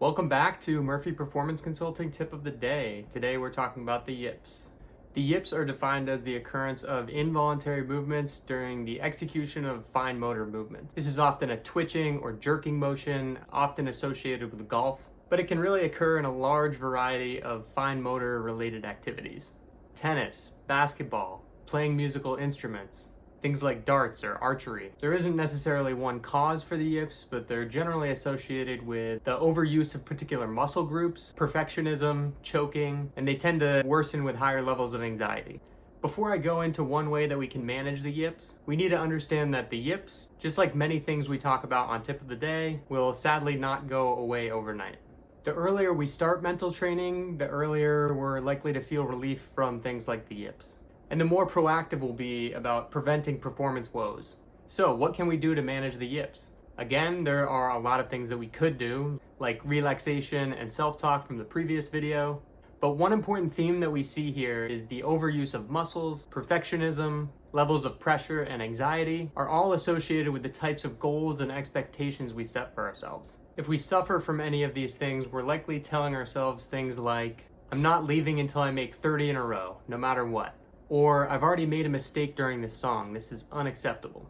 Welcome back to Murphy Performance Consulting Tip of the Day. Today we're talking about the yips. The yips are defined as the occurrence of involuntary movements during the execution of fine motor movements. This is often a twitching or jerking motion, often associated with golf, but it can really occur in a large variety of fine motor related activities. Tennis, basketball, playing musical instruments, things like darts or archery. There isn't necessarily one cause for the yips, but they're generally associated with the overuse of particular muscle groups, perfectionism, choking, and they tend to worsen with higher levels of anxiety. Before I go into one way that we can manage the yips, we need to understand that the yips, just like many things we talk about on Tip of the Day, will sadly not go away overnight. The earlier we start mental training, the earlier we're likely to feel relief from things like the yips. And the more proactive we'll be about preventing performance woes. So what can we do to manage the yips? Again, there are a lot of things that we could do, like relaxation and self-talk from the previous video. But one important theme that we see here is the overuse of muscles, perfectionism, levels of pressure, and anxiety are all associated with the types of goals and expectations we set for ourselves. If we suffer from any of these things, we're likely telling ourselves things like, I'm not leaving until I make 30 in a row, no matter what. Or, I've already made a mistake during this song, this is unacceptable.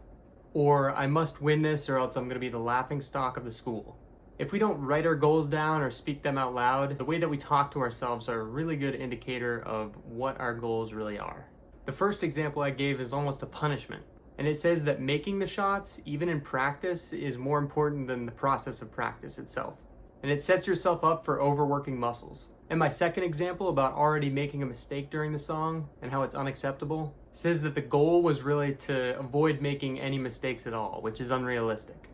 Or, I must win this or else I'm going to be the laughingstock of the school. If we don't write our goals down or speak them out loud, the way that we talk to ourselves are a really good indicator of what our goals really are. The first example I gave is almost a punishment. And it says that making the shots, even in practice, is more important than the process of practice itself. And it sets yourself up for overworking muscles. And my second example about already making a mistake during the song and how it's unacceptable says that the goal was really to avoid making any mistakes at all, which is unrealistic.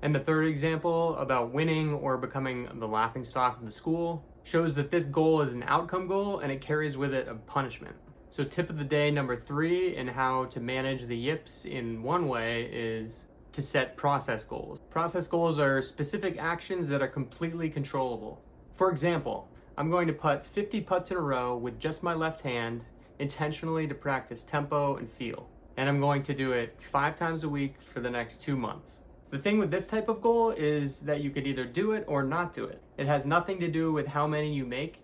And the third example about winning or becoming the laughingstock of the school shows that this goal is an outcome goal and it carries with it a punishment. So tip of the day number 3 in how to manage the yips in one way is to set process goals. Process goals are specific actions that are completely controllable. For example, I'm going to putt 50 putts in a row with just my left hand intentionally to practice tempo and feel. And I'm going to do it 5 times a week for the next 2 months. The thing with this type of goal is that you could either do it or not do it. It has nothing to do with how many you make,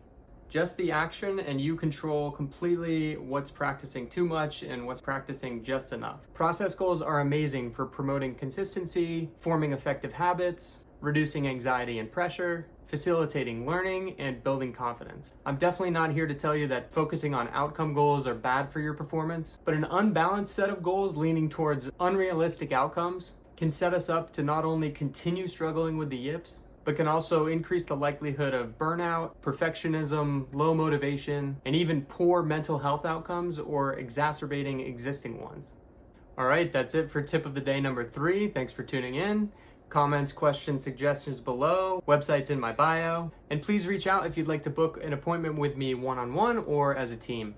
just the action, and you control completely what's practicing too much and what's practicing just enough. Process goals are amazing for promoting consistency, forming effective habits, reducing anxiety and pressure, facilitating learning, and building confidence. I'm definitely not here to tell you that focusing on outcome goals are bad for your performance, but an unbalanced set of goals leaning towards unrealistic outcomes can set us up to not only continue struggling with the yips, but can also increase the likelihood of burnout, perfectionism, low motivation, and even poor mental health outcomes or exacerbating existing ones. All right, that's it for tip of the day number 3. Thanks for tuning in. Comments, questions, suggestions below, website's in my bio, and please reach out if you'd like to book an appointment with me one-on-one or as a team.